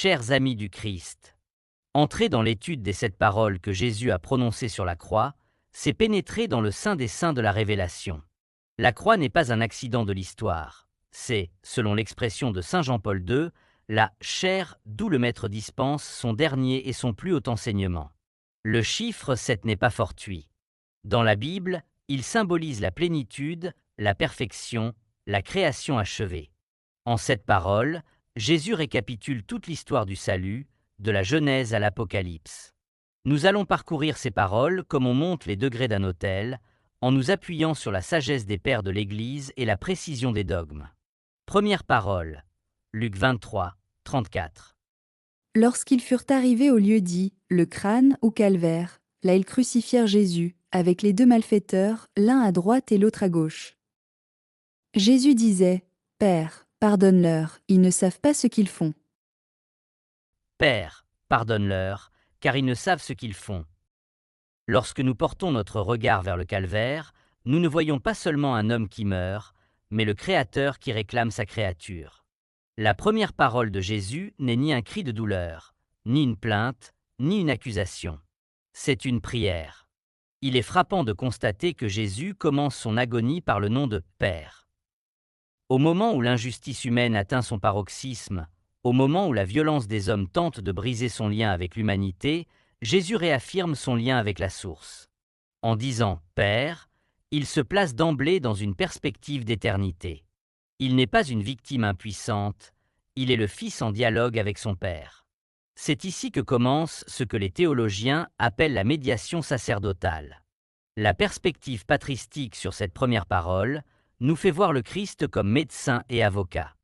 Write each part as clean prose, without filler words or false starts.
Chers amis du Christ, entrer dans l'étude des 7 paroles que Jésus a prononcées sur la croix, c'est pénétrer dans le sein des saints de la révélation. La croix n'est pas un accident de l'histoire, c'est, selon l'expression de saint Jean-Paul II, la chair d'où le Maître dispense son dernier et son plus haut enseignement. Le chiffre 7 n'est pas fortuit. Dans la Bible, il symbolise la plénitude, la perfection, la création achevée. En cette parole, Jésus récapitule toute l'histoire du salut, de la Genèse à l'Apocalypse. Nous allons parcourir ces paroles comme on monte les degrés d'un autel, en nous appuyant sur la sagesse des pères de l'Église et la précision des dogmes. Première parole, Luc 23, 34. Lorsqu'ils furent arrivés au lieu dit, le crâne ou calvaire, là ils crucifièrent Jésus, avec les 2 malfaiteurs, l'un à droite et l'autre à gauche. Jésus disait, « Père, pardonne-leur, ils ne savent pas ce qu'ils font. » Père, pardonne-leur, car ils ne savent ce qu'ils font. Lorsque nous portons notre regard vers le calvaire, nous ne voyons pas seulement un homme qui meurt, mais le Créateur qui réclame sa créature. La première parole de Jésus n'est ni un cri de douleur, ni une plainte, ni une accusation. C'est une prière. Il est frappant de constater que Jésus commence son agonie par le nom de Père. Au moment où l'injustice humaine atteint son paroxysme, au moment où la violence des hommes tente de briser son lien avec l'humanité, Jésus réaffirme son lien avec la source. En disant « Père », il se place d'emblée dans une perspective d'éternité. Il n'est pas une victime impuissante, il est le Fils en dialogue avec son Père. C'est ici que commence ce que les théologiens appellent la médiation sacerdotale. La perspective patristique sur cette première parole nous fait voir le Christ comme médecin et avocat.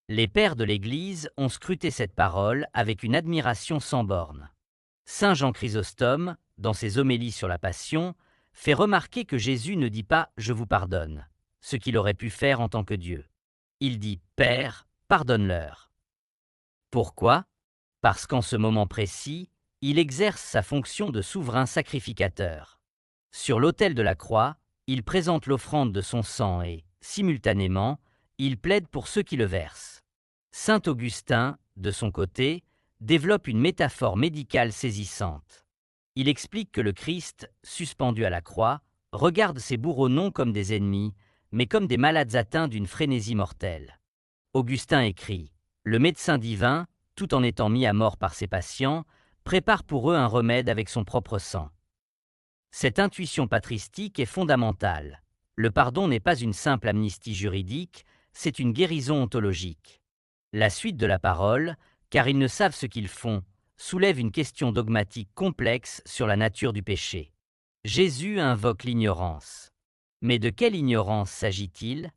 Les pères de l'Église ont scruté cette parole avec une admiration sans borne. Saint Jean Chrysostome, dans ses homélies sur la Passion, fait remarquer que Jésus ne dit pas « je vous pardonne », ce qu'il aurait pu faire en tant que Dieu. Il dit « Père, pardonne-leur ». Pourquoi ? Parce qu'en ce moment précis, il exerce sa fonction de souverain sacrificateur. Sur l'autel de la croix, il présente l'offrande de son sang et, simultanément, il plaide pour ceux qui le versent. Saint Augustin, de son côté, développe une métaphore médicale saisissante. Il explique que le Christ, suspendu à la croix, regarde ses bourreaux non comme des ennemis, mais comme des malades atteints d'une frénésie mortelle. Augustin écrit « Le médecin divin, tout en étant mis à mort par ses patients, prépare pour eux un remède avec son propre sang. » Cette intuition patristique est fondamentale. Le pardon n'est pas une simple amnistie juridique, c'est une guérison ontologique. La suite de la parole, car ils ne savent ce qu'ils font, soulève une question dogmatique complexe sur la nature du péché. Jésus invoque l'ignorance. Mais de quelle ignorance s'agit-il ?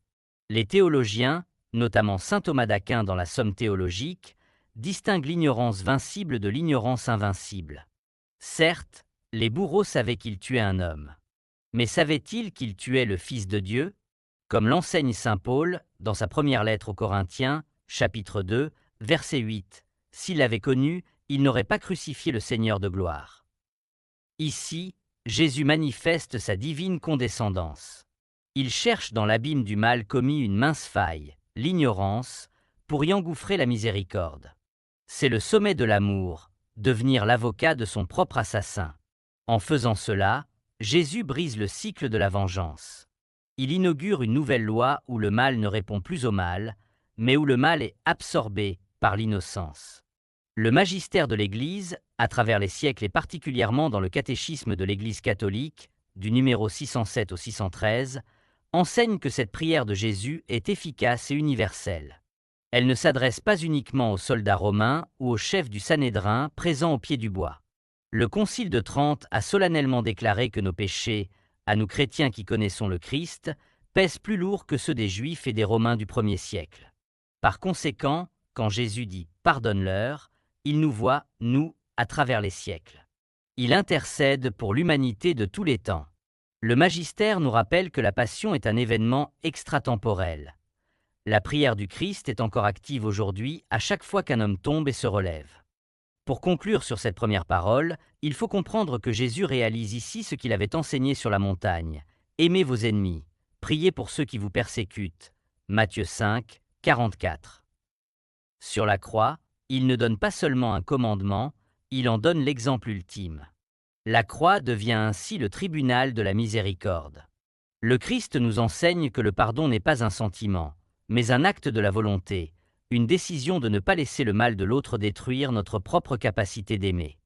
Les théologiens, notamment saint Thomas d'Aquin dans la Somme théologique, distinguent l'ignorance vincible de l'ignorance invincible. Certes, les bourreaux savaient qu'ils tuaient un homme. Mais savaient-ils qu'ils tuaient le Fils de Dieu ? Comme l'enseigne saint Paul dans sa première lettre aux Corinthiens, chapitre 2, verset 8, « S'il l'avait connu, il n'aurait pas crucifié le Seigneur de gloire. » Ici, Jésus manifeste sa divine condescendance. Il cherche dans l'abîme du mal commis une mince faille, l'ignorance, pour y engouffrer la miséricorde. C'est le sommet de l'amour, devenir l'avocat de son propre assassin. En faisant cela, Jésus brise le cycle de la vengeance. Il inaugure une nouvelle loi où le mal ne répond plus au mal, mais où le mal est absorbé par l'innocence. Le magistère de l'Église, à travers les siècles et particulièrement dans le catéchisme de l'Église catholique, du numéro 607 au 613, enseigne que cette prière de Jésus est efficace et universelle. Elle ne s'adresse pas uniquement aux soldats romains ou aux chefs du Sanhédrin présents au pied du bois. Le Concile de Trente a solennellement déclaré que nos péchés, à nous chrétiens qui connaissons le Christ, pèsent plus lourd que ceux des Juifs et des Romains du 1er siècle. Par conséquent, quand Jésus dit « pardonne-leur », il nous voit, nous, à travers les siècles. Il intercède pour l'humanité de tous les temps. Le magistère nous rappelle que la Passion est un événement extratemporel. La prière du Christ est encore active aujourd'hui à chaque fois qu'un homme tombe et se relève. Pour conclure sur cette première parole, il faut comprendre que Jésus réalise ici ce qu'il avait enseigné sur la montagne. Aimez vos ennemis, priez pour ceux qui vous persécutent. Matthieu 5, 44. Sur la croix, Il ne donne pas seulement un commandement, il en donne l'exemple ultime. La croix devient ainsi le tribunal de la miséricorde. Le Christ nous enseigne que le pardon n'est pas un sentiment, mais un acte de la volonté, une décision de ne pas laisser le mal de l'autre détruire notre propre capacité d'aimer.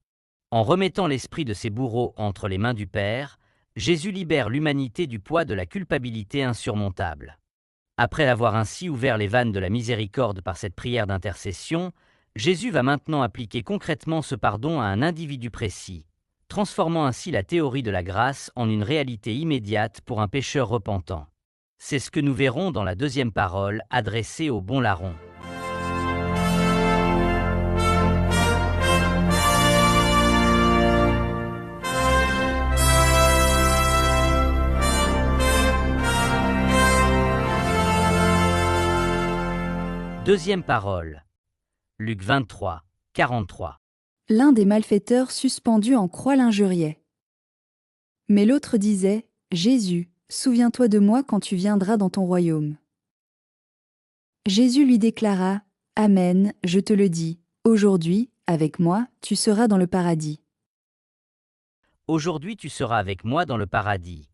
En remettant l'esprit de ses bourreaux entre les mains du Père, Jésus libère l'humanité du poids de la culpabilité insurmontable. Après avoir ainsi ouvert les vannes de la miséricorde par cette prière d'intercession, Jésus va maintenant appliquer concrètement ce pardon à un individu précis, transformant ainsi la théorie de la grâce en une réalité immédiate pour un pécheur repentant. C'est ce que nous verrons dans la deuxième parole adressée au bon larron. Deuxième parole. Luc 23, 43. L'un des malfaiteurs suspendus en croix l'injuriait. Mais l'autre disait, Jésus, souviens-toi de moi quand tu viendras dans ton royaume. Jésus lui déclara, Amen, je te le dis, aujourd'hui, avec moi, tu seras dans le paradis. Aujourd'hui tu seras avec moi dans le paradis.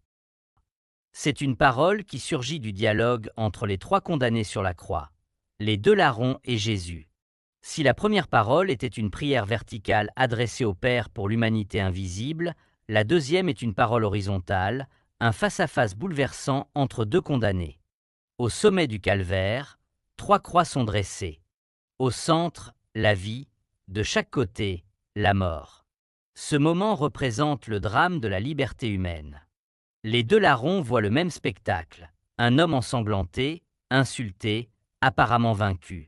C'est une parole qui surgit du dialogue entre les trois condamnés sur la croix, les deux larrons et Jésus. Si la première parole était une prière verticale adressée au Père pour l'humanité invisible, la deuxième est une parole horizontale, un face-à-face bouleversant entre deux condamnés. Au sommet du calvaire, trois croix sont dressées. Au centre, la vie, de chaque côté, la mort. Ce moment représente le drame de la liberté humaine. Les deux larrons voient le même spectacle, un homme ensanglanté, insulté, apparemment vaincu.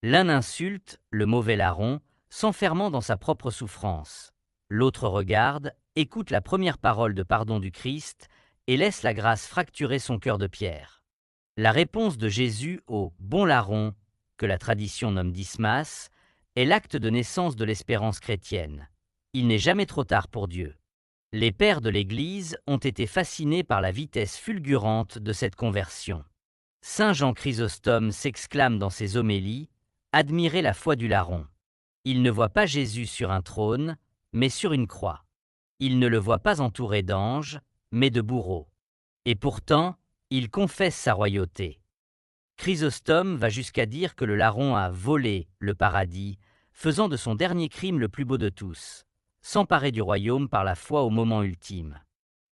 L'un insulte, le mauvais larron, s'enfermant dans sa propre souffrance. L'autre regarde, écoute la première parole de pardon du Christ et laisse la grâce fracturer son cœur de pierre. La réponse de Jésus au « bon larron », que la tradition nomme Dismas, est l'acte de naissance de l'espérance chrétienne. Il n'est jamais trop tard pour Dieu. Les pères de l'Église ont été fascinés par la vitesse fulgurante de cette conversion. Saint Jean Chrysostome s'exclame dans ses homélies « Admirez la foi du larron ». Il ne voit pas Jésus sur un trône, mais sur une croix. Il ne le voit pas entouré d'anges, mais de bourreaux. Et pourtant, il confesse sa royauté. Chrysostome va jusqu'à dire que le larron a volé le paradis, faisant de son dernier crime le plus beau de tous, s'emparer du royaume par la foi au moment ultime.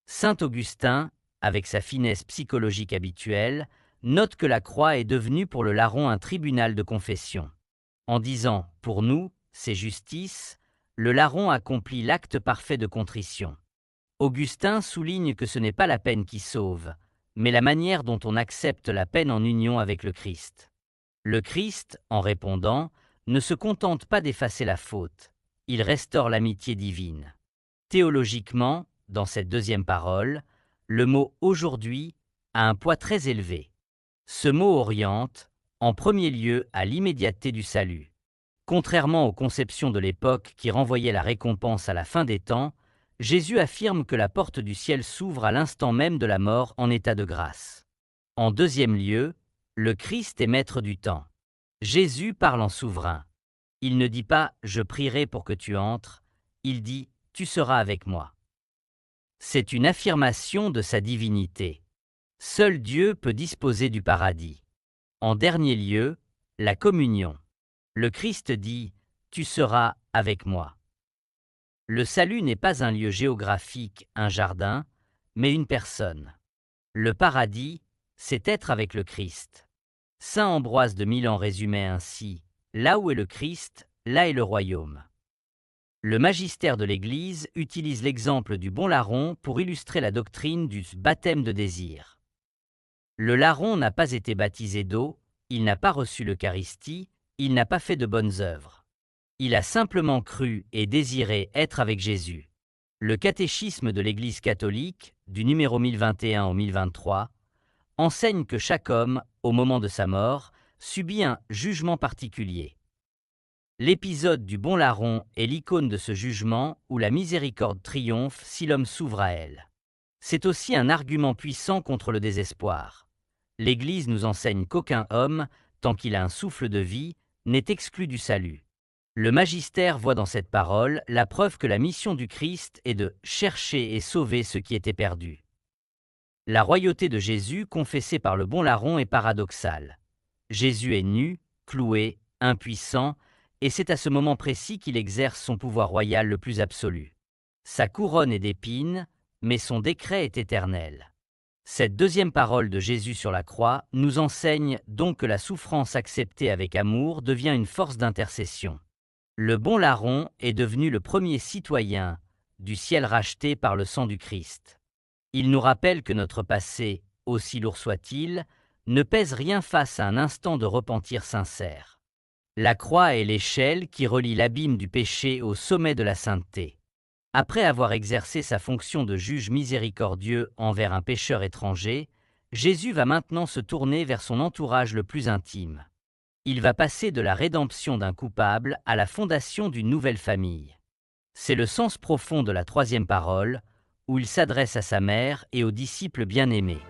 Saint Augustin, avec sa finesse psychologique habituelle, note que la croix est devenue pour le larron un tribunal de confession. En disant « pour nous, c'est justice », le larron accomplit l'acte parfait de contrition. Augustin souligne que ce n'est pas la peine qui sauve, mais la manière dont on accepte la peine en union avec le Christ. Le Christ, en répondant, ne se contente pas d'effacer la faute, il restaure l'amitié divine. Théologiquement, dans cette deuxième parole, le mot « aujourd'hui » a un poids très élevé. Ce mot oriente, en premier lieu, à l'immédiateté du salut. Contrairement aux conceptions de l'époque qui renvoyaient la récompense à la fin des temps, Jésus affirme que la porte du ciel s'ouvre à l'instant même de la mort en état de grâce. En deuxième lieu, le Christ est maître du temps. Jésus parle en souverain. Il ne dit pas « je prierai pour que tu entres », il dit « tu seras avec moi ». C'est une affirmation de sa divinité. Seul Dieu peut disposer du paradis. En dernier lieu, la communion. Le Christ dit « tu seras avec moi ». Le salut n'est pas un lieu géographique, un jardin, mais une personne. Le paradis, c'est être avec le Christ. Saint Ambroise de Milan résumait ainsi « là où est le Christ, là est le royaume ». Le magistère de l'Église utilise l'exemple du bon larron pour illustrer la doctrine du baptême de désir. Le larron n'a pas été baptisé d'eau, il n'a pas reçu l'Eucharistie, il n'a pas fait de bonnes œuvres. Il a simplement cru et désiré être avec Jésus. Le catéchisme de l'Église catholique, du numéro 1021 au 1023, enseigne que chaque homme, au moment de sa mort, subit un jugement particulier. L'épisode du bon larron est l'icône de ce jugement où la miséricorde triomphe si l'homme s'ouvre à elle. C'est aussi un argument puissant contre le désespoir. L'Église nous enseigne qu'aucun homme, tant qu'il a un souffle de vie, n'est exclu du salut. Le magistère voit dans cette parole la preuve que la mission du Christ est de chercher et sauver ce qui était perdu. La royauté de Jésus, confessée par le bon larron, est paradoxale. Jésus est nu, cloué, impuissant, et c'est à ce moment précis qu'il exerce son pouvoir royal le plus absolu. Sa couronne est d'épines, mais son décret est éternel. Cette deuxième parole de Jésus sur la croix nous enseigne donc que la souffrance acceptée avec amour devient une force d'intercession. Le bon larron est devenu le premier citoyen du ciel racheté par le sang du Christ. Il nous rappelle que notre passé, aussi lourd soit-il, ne pèse rien face à un instant de repentir sincère. La croix est l'échelle qui relie l'abîme du péché au sommet de la sainteté. Après avoir exercé sa fonction de juge miséricordieux envers un pécheur étranger, Jésus va maintenant se tourner vers son entourage le plus intime. Il va passer de la rédemption d'un coupable à la fondation d'une nouvelle famille. C'est le sens profond de la troisième parole, où il s'adresse à sa mère et aux disciples bien-aimés.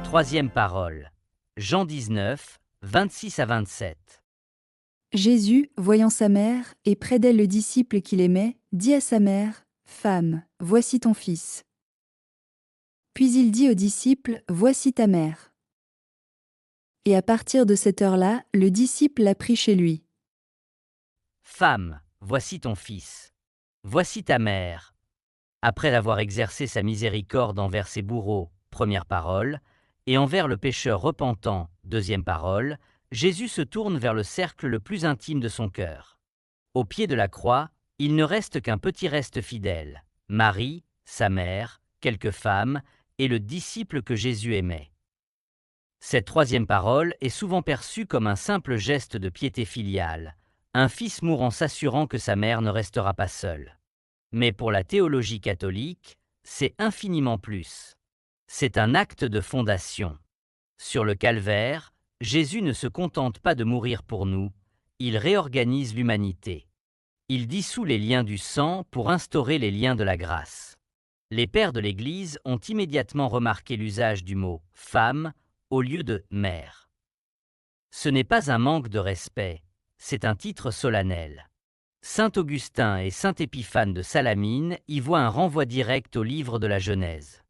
Troisième parole, Jean 19, 26 à 27. Jésus, voyant sa mère, et près d'elle le disciple qu'il aimait, dit à sa mère, « Femme, voici ton fils. » Puis il dit au disciple, « Voici ta mère. » Et à partir de cette heure-là, le disciple l'a pris chez lui. Femme, voici ton fils. Voici ta mère. Après avoir exercé sa miséricorde envers ses bourreaux, première parole, et envers le pécheur repentant, deuxième parole, Jésus se tourne vers le cercle le plus intime de son cœur. Au pied de la croix, il ne reste qu'un petit reste fidèle, Marie, sa mère, quelques femmes, et le disciple que Jésus aimait. Cette troisième parole est souvent perçue comme un simple geste de piété filiale, un fils mourant s'assurant que sa mère ne restera pas seule. Mais pour la théologie catholique, c'est infiniment plus. C'est un acte de fondation. Sur le calvaire, Jésus ne se contente pas de mourir pour nous, il réorganise l'humanité. Il dissout les liens du sang pour instaurer les liens de la grâce. Les pères de l'Église ont immédiatement remarqué l'usage du mot « femme » au lieu de « mère ». Ce n'est pas un manque de respect, c'est un titre solennel. Saint Augustin et saint Épiphane de Salamine y voient un renvoi direct au livre de la Genèse.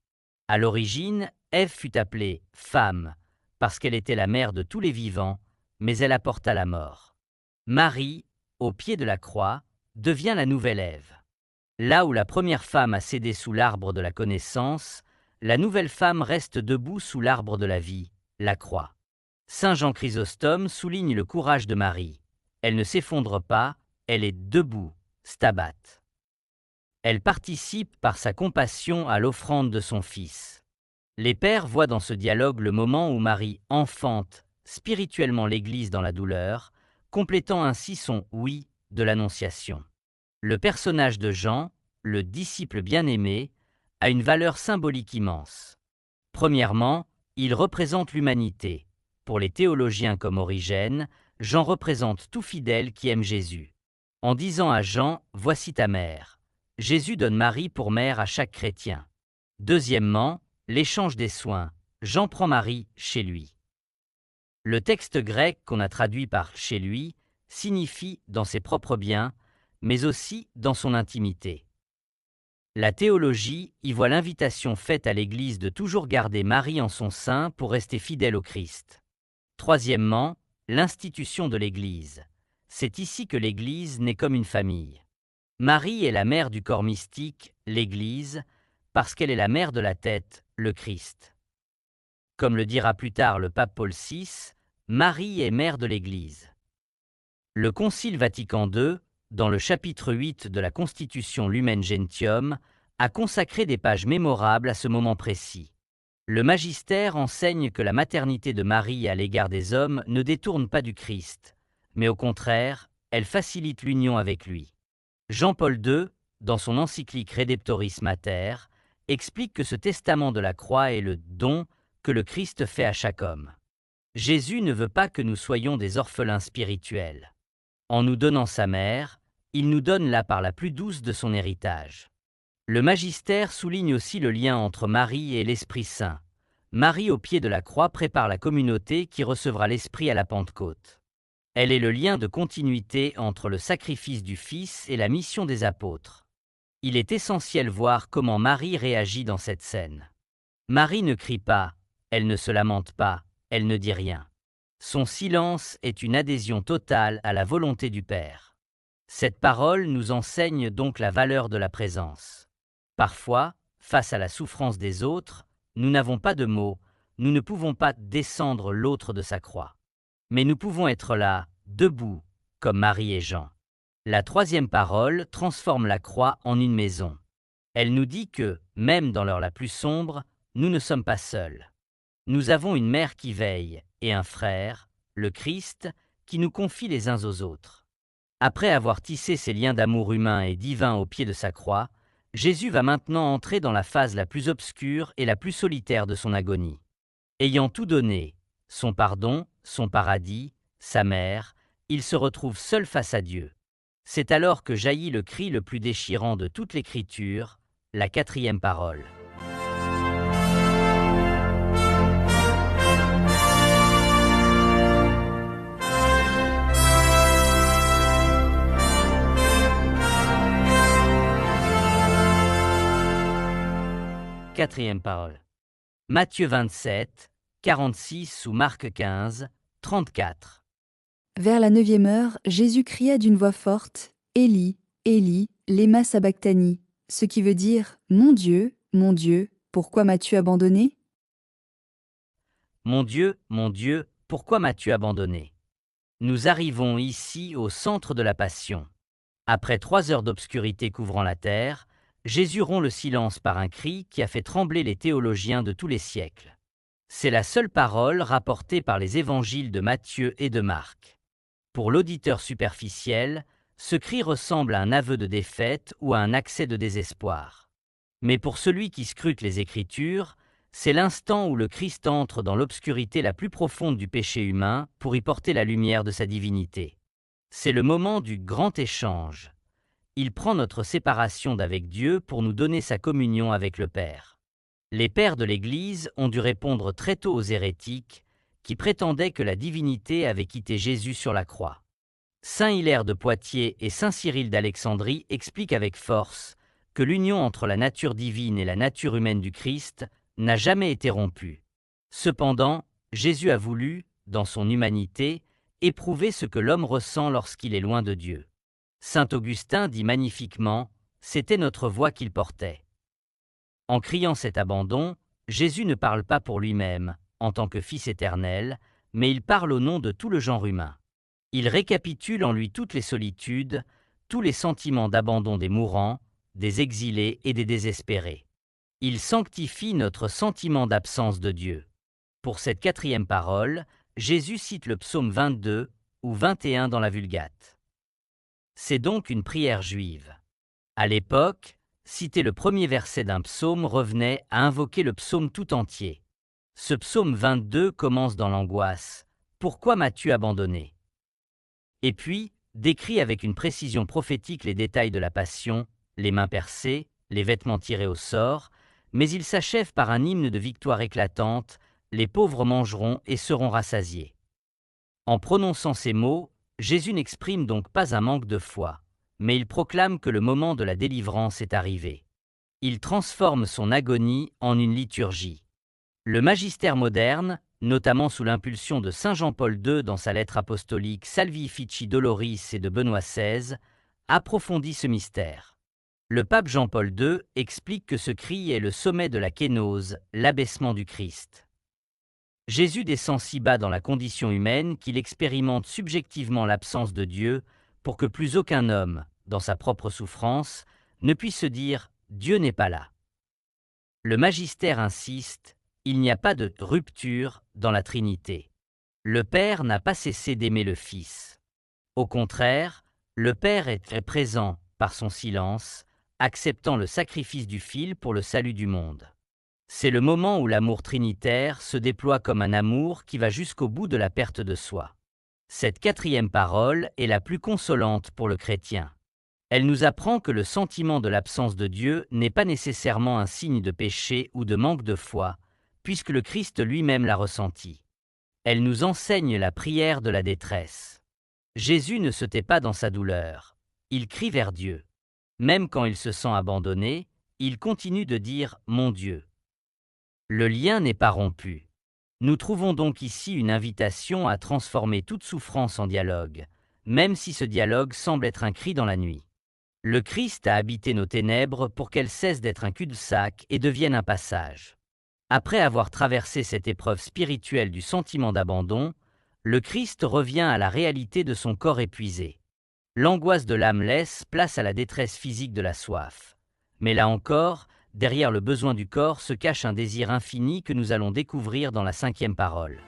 À l'origine, Ève fut appelée « femme » parce qu'elle était la mère de tous les vivants, mais elle apporta la mort. Marie, au pied de la croix, devient la nouvelle Ève. Là où la première femme a cédé sous l'arbre de la connaissance, la nouvelle femme reste debout sous l'arbre de la vie, la croix. Saint Jean Chrysostome souligne le courage de Marie. Elle ne s'effondre pas, elle est debout, stabat. Elle participe par sa compassion à l'offrande de son Fils. Les pères voient dans ce dialogue le moment où Marie enfante spirituellement l'Église dans la douleur, complétant ainsi son « oui » de l'Annonciation. Le personnage de Jean, le disciple bien-aimé, a une valeur symbolique immense. Premièrement, il représente l'humanité. Pour les théologiens comme Origène, Jean représente tout fidèle qui aime Jésus. En disant à Jean « Voici ta mère », Jésus donne Marie pour mère à chaque chrétien. Deuxièmement, l'échange des soins. Jean prend Marie chez lui. Le texte grec qu'on a traduit par « chez lui » signifie dans ses propres biens, mais aussi dans son intimité. La théologie y voit l'invitation faite à l'Église de toujours garder Marie en son sein pour rester fidèle au Christ. Troisièmement, l'institution de l'Église. C'est ici que l'Église naît comme une famille. Marie est la mère du corps mystique, l'Église, parce qu'elle est la mère de la tête, le Christ. Comme le dira plus tard le pape Paul VI, Marie est mère de l'Église. Le Concile Vatican II, dans le chapitre 8 de la Constitution Lumen Gentium, a consacré des pages mémorables à ce moment précis. Le magistère enseigne que la maternité de Marie à l'égard des hommes ne détourne pas du Christ, mais au contraire, elle facilite l'union avec lui. Jean-Paul II, dans son encyclique Redemptoris Mater, explique que ce testament de la croix est le don que le Christ fait à chaque homme. Jésus ne veut pas que nous soyons des orphelins spirituels. En nous donnant sa mère, Il nous donne la part la plus douce de son héritage. Le magistère souligne aussi le lien entre Marie et l'Esprit Saint. Marie au pied de la croix prépare la communauté qui recevra l'Esprit à la Pentecôte. Elle est le lien de continuité entre le sacrifice du Fils et la mission des apôtres. Il est essentiel voir comment Marie réagit dans cette scène. Marie ne crie pas, elle ne se lamente pas, elle ne dit rien. Son silence est une adhésion totale à la volonté du Père. Cette parole nous enseigne donc la valeur de la présence. Parfois, face à la souffrance des autres, nous n'avons pas de mots, nous ne pouvons pas descendre l'autre de sa croix. Mais nous pouvons être là, debout, comme Marie et Jean. La troisième parole transforme la croix en une maison. Elle nous dit que, même dans l'heure la plus sombre, nous ne sommes pas seuls. Nous avons une mère qui veille, et un frère, le Christ, qui nous confie les uns aux autres. Après avoir tissé ces liens d'amour humain et divin au pied de sa croix, Jésus va maintenant entrer dans la phase la plus obscure et la plus solitaire de son agonie. Ayant tout donné, son pardon, son paradis, sa mère, il se retrouve seul face à Dieu. C'est alors que jaillit le cri le plus déchirant de toute l'Écriture, la quatrième parole. Quatrième parole. Matthieu 27, 46 ou Marc 15, 34. Vers la 9e heure, Jésus cria d'une voix forte, « Élie, Élie, lema sabachthani », ce qui veut dire « Mon Dieu, pourquoi m'as-tu abandonné ?» Mon Dieu, pourquoi m'as-tu abandonné? Nous arrivons ici au centre de la Passion. Après 3 heures d'obscurité couvrant la terre, Jésus rompt le silence par un cri qui a fait trembler les théologiens de tous les siècles. C'est la seule parole rapportée par les évangiles de Matthieu et de Marc. Pour l'auditeur superficiel, ce cri ressemble à un aveu de défaite ou à un accès de désespoir. Mais pour celui qui scrute les Écritures, c'est l'instant où le Christ entre dans l'obscurité la plus profonde du péché humain pour y porter la lumière de sa divinité. C'est le moment du grand échange. Il prend notre séparation d'avec Dieu pour nous donner sa communion avec le Père. Les pères de l'Église ont dû répondre très tôt aux hérétiques qui prétendaient que la divinité avait quitté Jésus sur la croix. Saint Hilaire de Poitiers et Saint Cyril d'Alexandrie expliquent avec force que l'union entre la nature divine et la nature humaine du Christ n'a jamais été rompue. Cependant, Jésus a voulu, dans son humanité, éprouver ce que l'homme ressent lorsqu'il est loin de Dieu. Saint Augustin dit magnifiquement, c'était notre voix qu'il portait. En criant cet abandon, Jésus ne parle pas pour lui-même, en tant que Fils éternel, mais il parle au nom de tout le genre humain. Il récapitule en lui toutes les solitudes, tous les sentiments d'abandon des mourants, des exilés et des désespérés. Il sanctifie notre sentiment d'absence de Dieu. Pour cette quatrième parole, Jésus cite le psaume 22 ou 21 dans la Vulgate. C'est donc une prière juive. À l'époque, citer le premier verset d'un psaume revenait à invoquer le psaume tout entier. Ce psaume 22 commence dans l'angoisse. « Pourquoi m'as-tu abandonné ?» Et puis, décrit avec une précision prophétique les détails de la passion, les mains percées, les vêtements tirés au sort, mais il s'achève par un hymne de victoire éclatante, « Les pauvres mangeront et seront rassasiés ». En prononçant ces mots, Jésus n'exprime donc pas un manque de foi, mais il proclame que le moment de la délivrance est arrivé. Il transforme son agonie en une liturgie. Le magistère moderne, notamment sous l'impulsion de Saint Jean-Paul II dans sa lettre apostolique Salvifici Doloris et de Benoît XVI, approfondit ce mystère. Le pape Jean-Paul II explique que ce cri est le sommet de la kénose, l'abaissement du Christ. Jésus descend si bas dans la condition humaine qu'il expérimente subjectivement l'absence de Dieu pour que plus aucun homme, dans sa propre souffrance, ne puisse se dire « Dieu n'est pas là ». Le magistère insiste, il n'y a pas de rupture dans la Trinité. Le Père n'a pas cessé d'aimer le Fils. Au contraire, le Père est très présent par son silence, acceptant le sacrifice du Fils pour le salut du monde. C'est le moment où l'amour trinitaire se déploie comme un amour qui va jusqu'au bout de la perte de soi. Cette quatrième parole est la plus consolante pour le chrétien. Elle nous apprend que le sentiment de l'absence de Dieu n'est pas nécessairement un signe de péché ou de manque de foi, puisque le Christ lui-même l'a ressenti. Elle nous enseigne la prière de la détresse. Jésus ne se tait pas dans sa douleur. Il crie vers Dieu. Même quand il se sent abandonné, il continue de dire « Mon Dieu ». Le lien n'est pas rompu. Nous trouvons donc ici une invitation à transformer toute souffrance en dialogue, même si ce dialogue semble être un cri dans la nuit. Le Christ a habité nos ténèbres pour qu'elles cessent d'être un cul-de-sac et deviennent un passage. Après avoir traversé cette épreuve spirituelle du sentiment d'abandon, le Christ revient à la réalité de son corps épuisé. L'angoisse de l'âme laisse place à la détresse physique de la soif. Mais là encore, derrière le besoin du corps se cache un désir infini que nous allons découvrir dans la 5e parole.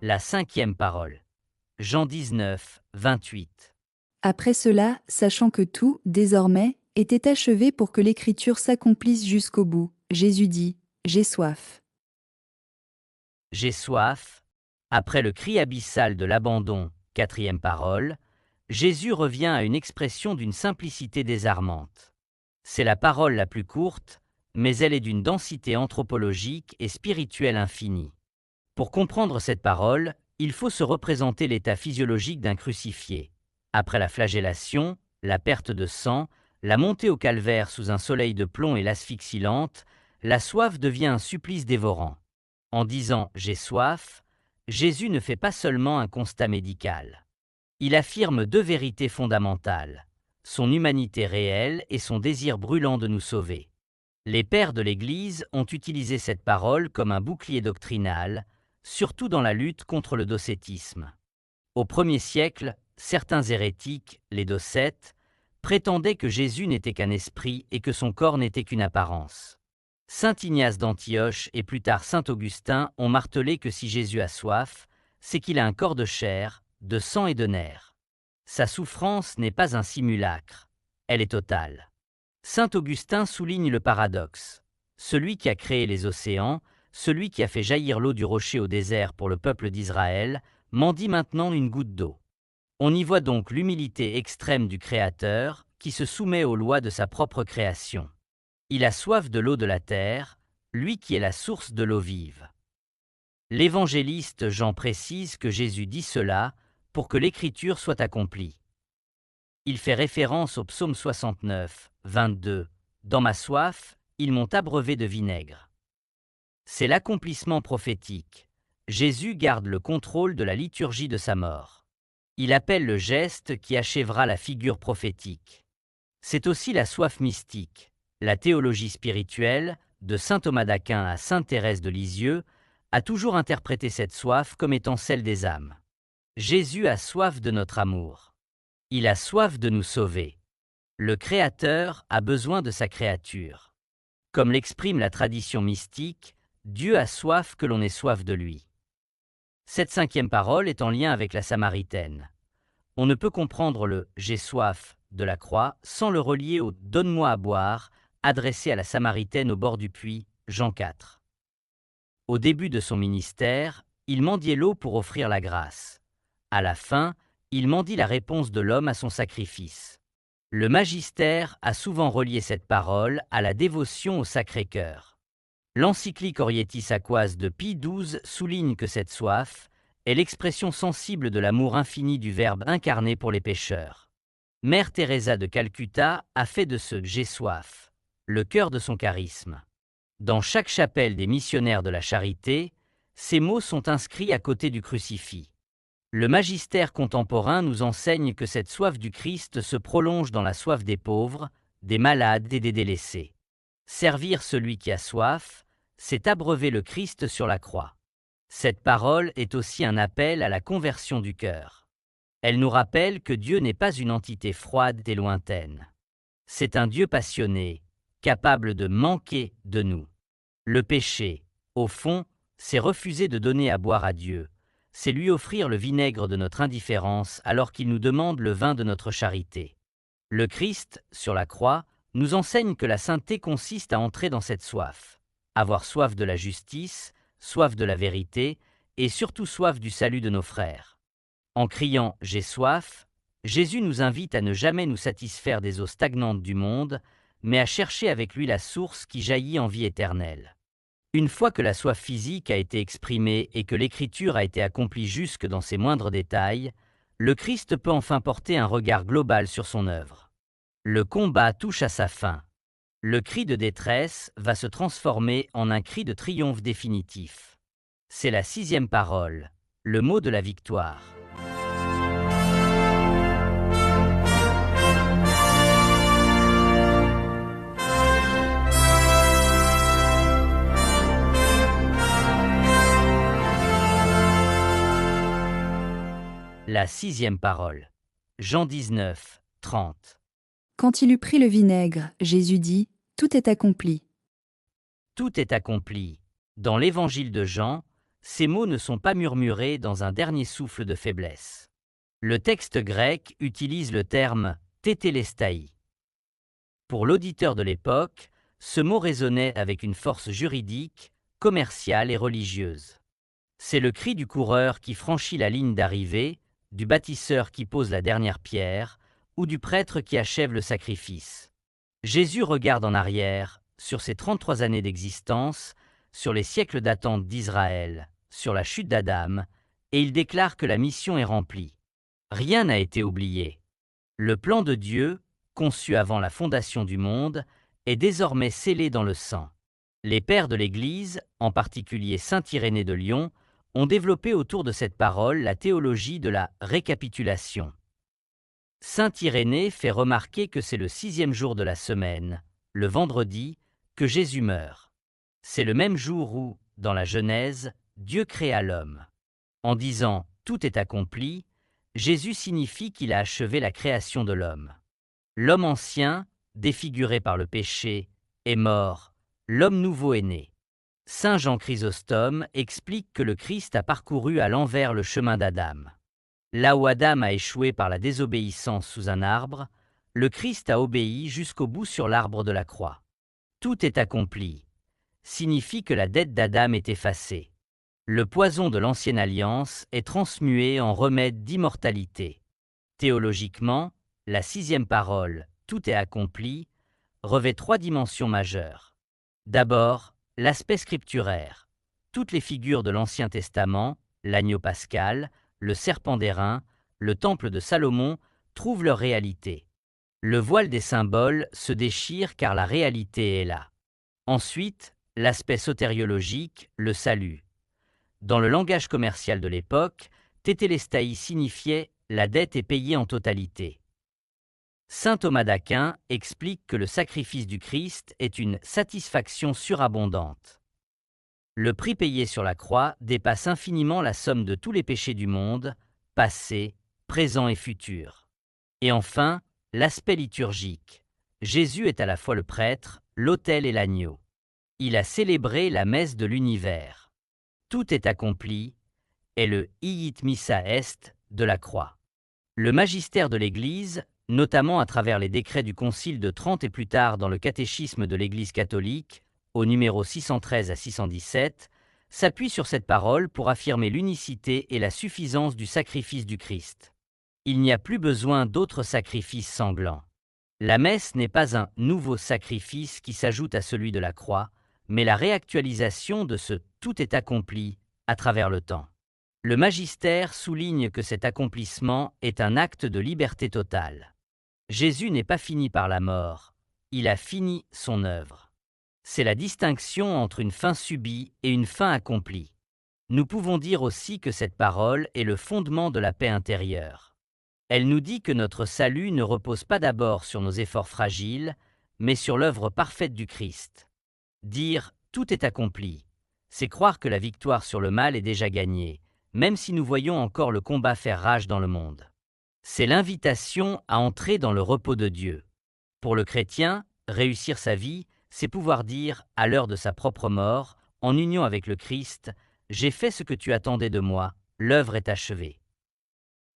La 5e parole. Jean 19, 28. Après cela, sachant que tout, désormais, était achevé pour que l'Écriture s'accomplisse jusqu'au bout, Jésus dit « J'ai soif ». J'ai soif. Après le cri abyssal de l'abandon, 4e parole, Jésus revient à une expression d'une simplicité désarmante. C'est la parole la plus courte, mais elle est d'une densité anthropologique et spirituelle infinie. Pour comprendre cette parole, il faut se représenter l'état physiologique d'un crucifié. Après la flagellation, la perte de sang, la montée au calvaire sous un soleil de plomb et l'asphyxie lente, la soif devient un supplice dévorant. En disant « j'ai soif », Jésus ne fait pas seulement un constat médical. Il affirme deux vérités fondamentales, son humanité réelle et son désir brûlant de nous sauver. Les pères de l'Église ont utilisé cette parole comme un bouclier doctrinal, surtout dans la lutte contre le docétisme. Au 1er siècle, certains hérétiques, les docètes, prétendaient que Jésus n'était qu'un esprit et que son corps n'était qu'une apparence. Saint Ignace d'Antioche et plus tard Saint Augustin ont martelé que si Jésus a soif, c'est qu'il a un corps de chair, de sang et de nerfs. Sa souffrance n'est pas un simulacre, elle est totale. Saint Augustin souligne le paradoxe. Celui qui a créé les océans, celui qui a fait jaillir l'eau du rocher au désert pour le peuple d'Israël, mendie maintenant une goutte d'eau. On y voit donc l'humilité extrême du Créateur qui se soumet aux lois de sa propre création. Il a soif de l'eau de la terre, lui qui est la source de l'eau vive. L'évangéliste Jean précise que Jésus dit cela pour que l'Écriture soit accomplie. Il fait référence au psaume 69, 22. « Dans ma soif, ils m'ont abreuvé de vinaigre ». C'est l'accomplissement prophétique. Jésus garde le contrôle de la liturgie de sa mort. Il appelle le geste qui achèvera la figure prophétique. C'est aussi la soif mystique. La théologie spirituelle, de saint Thomas d'Aquin à sainte Thérèse de Lisieux, a toujours interprété cette soif comme étant celle des âmes. Jésus a soif de notre amour. Il a soif de nous sauver. Le Créateur a besoin de sa créature. Comme l'exprime la tradition mystique, Dieu a soif que l'on ait soif de lui. Cette 5e parole est en lien avec la Samaritaine. On ne peut comprendre le « j'ai soif » de la croix sans le relier au « donne-moi à boire » adressé à la Samaritaine au bord du puits, Jean 4. Au début de son ministère, il mendiait l'eau pour offrir la grâce. À la fin, il mendie la réponse de l'homme à son sacrifice. Le magistère a souvent relié cette parole à la dévotion au Sacré-Cœur. L'encyclique Orietis Aquas de Pie XII souligne que cette soif est l'expression sensible de l'amour infini du Verbe incarné pour les pécheurs. Mère Teresa de Calcutta a fait de ce « j'ai soif » le cœur de son charisme. Dans chaque chapelle des missionnaires de la charité, ces mots sont inscrits à côté du crucifix. Le magistère contemporain nous enseigne que cette soif du Christ se prolonge dans la soif des pauvres, des malades et des délaissés. Servir celui qui a soif, c'est abreuver le Christ sur la croix. Cette parole est aussi un appel à la conversion du cœur. Elle nous rappelle que Dieu n'est pas une entité froide et lointaine. C'est un Dieu passionné, capable de manquer de nous. Le péché, au fond, c'est refuser de donner à boire à Dieu. C'est lui offrir le vinaigre de notre indifférence alors qu'il nous demande le vin de notre charité. Le Christ, sur la croix, nous enseigne que la sainteté consiste à entrer dans cette soif. Avoir soif de la justice, soif de la vérité, et surtout soif du salut de nos frères. En criant « J'ai soif », Jésus nous invite à ne jamais nous satisfaire des eaux stagnantes du monde, mais à chercher avec lui la source qui jaillit en vie éternelle. Une fois que la soif physique a été exprimée et que l'écriture a été accomplie jusque dans ses moindres détails, le Christ peut enfin porter un regard global sur son œuvre. Le combat touche à sa fin. Le cri de détresse va se transformer en un cri de triomphe définitif. C'est la 6e parole, le mot de la victoire. La 6e parole. Jean 19, 30. Quand il eut pris le vinaigre, Jésus dit « Tout est accompli ». Tout est accompli. Dans l'évangile de Jean, ces mots ne sont pas murmurés dans un dernier souffle de faiblesse. Le texte grec utilise le terme « tétélestai ». Pour l'auditeur de l'époque, ce mot résonnait avec une force juridique, commerciale et religieuse. C'est le cri du coureur qui franchit la ligne d'arrivée, du bâtisseur qui pose la dernière pierre, ou du prêtre qui achève le sacrifice. Jésus regarde en arrière, sur ses 33 années d'existence, sur les siècles d'attente d'Israël, sur la chute d'Adam, et il déclare que la mission est remplie. Rien n'a été oublié. Le plan de Dieu, conçu avant la fondation du monde, est désormais scellé dans le sang. Les pères de l'Église, en particulier saint Irénée de Lyon, ont développé autour de cette parole la théologie de la récapitulation. Saint Irénée fait remarquer que c'est le 6e jour de la semaine, le vendredi, que Jésus meurt. C'est le même jour où, dans la Genèse, Dieu créa l'homme. En disant « tout est accompli », Jésus signifie qu'il a achevé la création de l'homme. L'homme ancien, défiguré par le péché, est mort, l'homme nouveau est né. Saint Jean Chrysostome explique que le Christ a parcouru à l'envers le chemin d'Adam. Là où Adam a échoué par la désobéissance sous un arbre, le Christ a obéi jusqu'au bout sur l'arbre de la croix. Tout est accompli signifie que la dette d'Adam est effacée. Le poison de l'ancienne alliance est transmué en remède d'immortalité. Théologiquement, la 6e parole, tout est accompli, revêt 3 dimensions majeures. D'abord, l'aspect scripturaire. Toutes les figures de l'Ancien Testament, l'agneau pascal, le serpent d'airain, le temple de Salomon, trouvent leur réalité. Le voile des symboles se déchire car la réalité est là. Ensuite, l'aspect sotériologique, le salut. Dans le langage commercial de l'époque, tétélestai signifiait « la dette est payée en totalité ». Saint Thomas d'Aquin explique que le sacrifice du Christ est une satisfaction surabondante. Le prix payé sur la croix dépasse infiniment la somme de tous les péchés du monde, passé, présent et futur. Et enfin, l'aspect liturgique. Jésus est à la fois le prêtre, l'autel et l'agneau. Il a célébré la messe de l'univers. Tout est accompli, est le iit missa est de la croix. Le magistère de l'Église, notamment à travers les décrets du Concile de Trente et plus tard dans le catéchisme de l'Église catholique, au numéro 613 à 617, s'appuie sur cette parole pour affirmer l'unicité et la suffisance du sacrifice du Christ. Il n'y a plus besoin d'autres sacrifices sanglants. La messe n'est pas un nouveau sacrifice qui s'ajoute à celui de la croix, mais la réactualisation de ce « tout est accompli » à travers le temps. Le magistère souligne que cet accomplissement est un acte de liberté totale. Jésus n'est pas fini par la mort, il a fini son œuvre. C'est la distinction entre une fin subie et une fin accomplie. Nous pouvons dire aussi que cette parole est le fondement de la paix intérieure. Elle nous dit que notre salut ne repose pas d'abord sur nos efforts fragiles, mais sur l'œuvre parfaite du Christ. Dire « tout est accompli », c'est croire que la victoire sur le mal est déjà gagnée, même si nous voyons encore le combat faire rage dans le monde. C'est l'invitation à entrer dans le repos de Dieu. Pour le chrétien, réussir sa vie, c'est pouvoir dire, à l'heure de sa propre mort, en union avec le Christ, « J'ai fait ce que tu attendais de moi, l'œuvre est achevée ».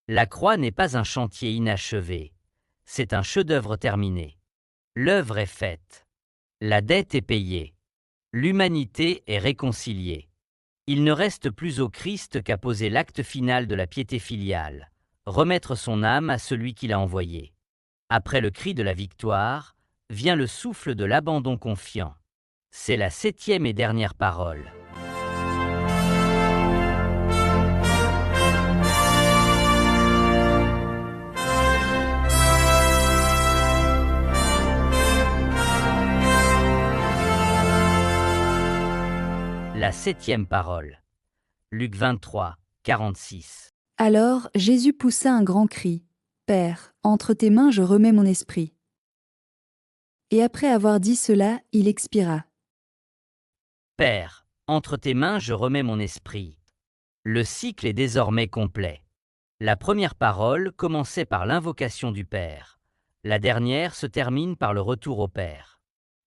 La croix n'est pas un chantier inachevé, c'est un chef-d'œuvre terminé. L'œuvre est faite. La dette est payée. L'humanité est réconciliée. Il ne reste plus au Christ qu'à poser l'acte final de la piété filiale, remettre son âme à celui qui l'a envoyé. Après le cri de la victoire, vient le souffle de l'abandon confiant. C'est la 7e et dernière parole. La 7e parole. Luc 23, 46. Alors Jésus poussa un grand cri. « Père, entre tes mains je remets mon esprit. » Et après avoir dit cela, il expira. Père, entre tes mains je remets mon esprit. Le cycle est désormais complet. La première parole commençait par l'invocation du Père. La dernière se termine par le retour au Père.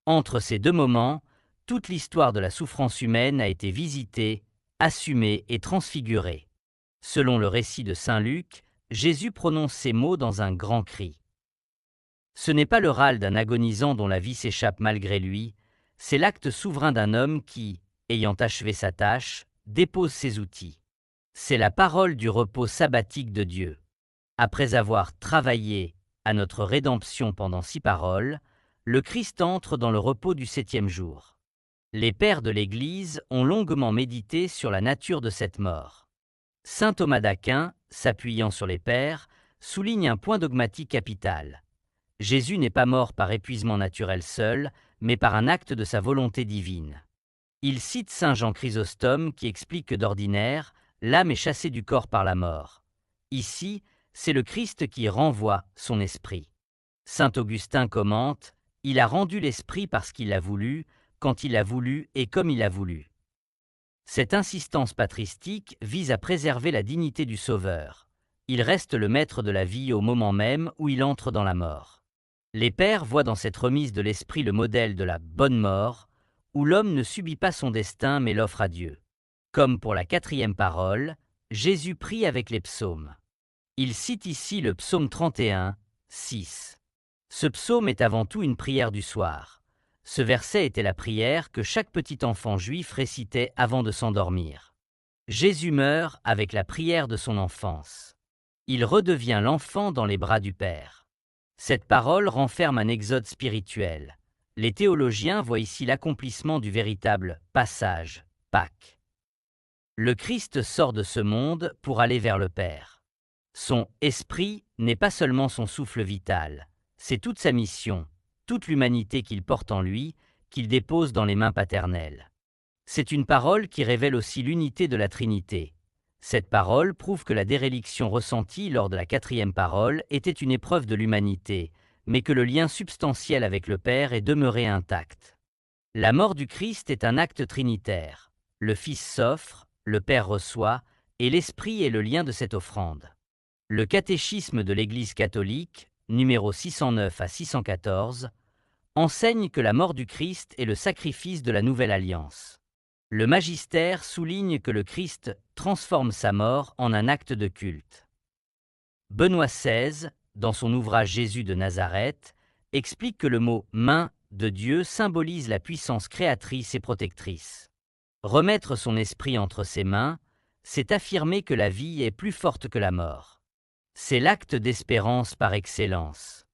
Entre ces deux moments, toute l'histoire de la souffrance humaine a été visitée, assumée et transfigurée. Selon le récit de saint Luc, Jésus prononce ces mots dans un grand cri. Ce n'est pas le râle d'un agonisant dont la vie s'échappe malgré lui, c'est l'acte souverain d'un homme qui, ayant achevé sa tâche, dépose ses outils. C'est la parole du repos sabbatique de Dieu. Après avoir travaillé à notre rédemption pendant 6 paroles, le Christ entre dans le repos du 7e jour. Les pères de l'Église ont longuement médité sur la nature de cette mort. Saint Thomas d'Aquin, s'appuyant sur les pères, souligne un point dogmatique capital. Jésus n'est pas mort par épuisement naturel seul, mais par un acte de sa volonté divine. Il cite saint Jean Chrysostome qui explique que d'ordinaire, l'âme est chassée du corps par la mort. Ici, c'est le Christ qui renvoie son esprit. Saint Augustin commente « Il a rendu l'esprit parce qu'il l'a voulu, quand il l'a voulu et comme il l'a voulu ». Cette insistance patristique vise à préserver la dignité du Sauveur. Il reste le maître de la vie au moment même où il entre dans la mort. Les pères voient dans cette remise de l'esprit le modèle de la bonne mort, où l'homme ne subit pas son destin mais l'offre à Dieu. Comme pour la 4e parole, Jésus prie avec les psaumes. Il cite ici le psaume 31, 6. Ce psaume est avant tout une prière du soir. Ce verset était la prière que chaque petit enfant juif récitait avant de s'endormir. Jésus meurt avec la prière de son enfance. Il redevient l'enfant dans les bras du Père. Cette parole renferme un exode spirituel. Les théologiens voient ici l'accomplissement du véritable passage, Pâques. Le Christ sort de ce monde pour aller vers le Père. Son esprit n'est pas seulement son souffle vital, c'est toute sa mission, toute l'humanité qu'il porte en lui, qu'il dépose dans les mains paternelles. C'est une parole qui révèle aussi l'unité de la Trinité. Cette parole prouve que la déréliction ressentie lors de la 4e parole était une épreuve de l'humanité, mais que le lien substantiel avec le Père est demeuré intact. La mort du Christ est un acte trinitaire. Le Fils s'offre, le Père reçoit, et l'Esprit est le lien de cette offrande. Le catéchisme de l'Église catholique, numéro 609 à 614, enseigne que la mort du Christ est le sacrifice de la nouvelle alliance. Le magistère souligne que le Christ transforme sa mort en un acte de culte. Benoît XVI, dans son ouvrage Jésus de Nazareth, explique que le mot « main » de Dieu symbolise la puissance créatrice et protectrice. Remettre son esprit entre ses mains, c'est affirmer que la vie est plus forte que la mort. C'est l'acte d'espérance par excellence.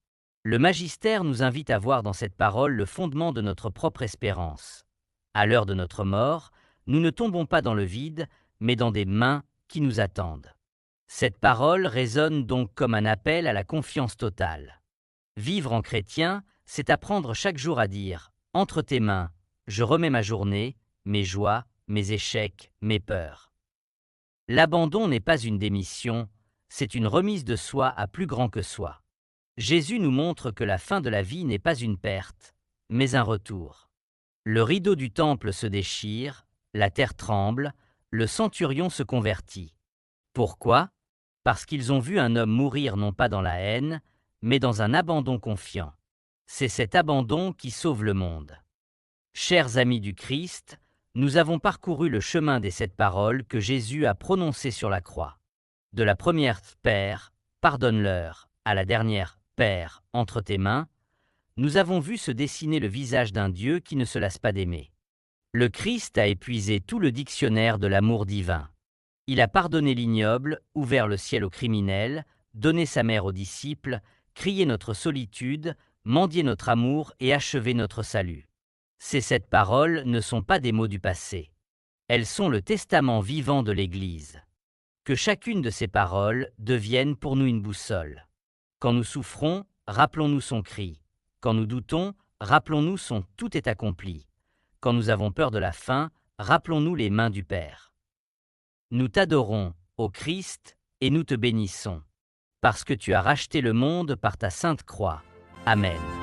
Le magistère nous invite à voir dans cette parole le fondement de notre propre espérance. À l'heure de notre mort, nous ne tombons pas dans le vide, mais dans des mains qui nous attendent. Cette parole résonne donc comme un appel à la confiance totale. Vivre en chrétien, c'est apprendre chaque jour à dire « Entre tes mains, je remets ma journée, mes joies, mes échecs, mes peurs. » L'abandon n'est pas une démission, c'est une remise de soi à plus grand que soi. Jésus nous montre que la fin de la vie n'est pas une perte, mais un retour. Le rideau du temple se déchire, la terre tremble, le centurion se convertit. Pourquoi ? Parce qu'ils ont vu un homme mourir non pas dans la haine, mais dans un abandon confiant. C'est cet abandon qui sauve le monde. Chers amis du Christ, nous avons parcouru le chemin des 7 paroles que Jésus a prononcées sur la croix. De la première « Père, pardonne-leur » à la dernière Père, entre tes mains, nous avons vu se dessiner le visage d'un Dieu qui ne se lasse pas d'aimer. Le Christ a épuisé tout le dictionnaire de l'amour divin. Il a pardonné l'ignoble, ouvert le ciel aux criminels, donné sa mère aux disciples, crié notre solitude, mendié notre amour et achevé notre salut. Ces 7 paroles ne sont pas des mots du passé. Elles sont le testament vivant de l'Église. Que chacune de ces paroles devienne pour nous une boussole. Quand nous souffrons, rappelons-nous son cri. Quand nous doutons, rappelons-nous son « tout est accompli ». Quand nous avons peur de la fin, rappelons-nous les mains du Père. Nous t'adorons, ô Christ, et nous te bénissons, parce que tu as racheté le monde par ta sainte croix. Amen.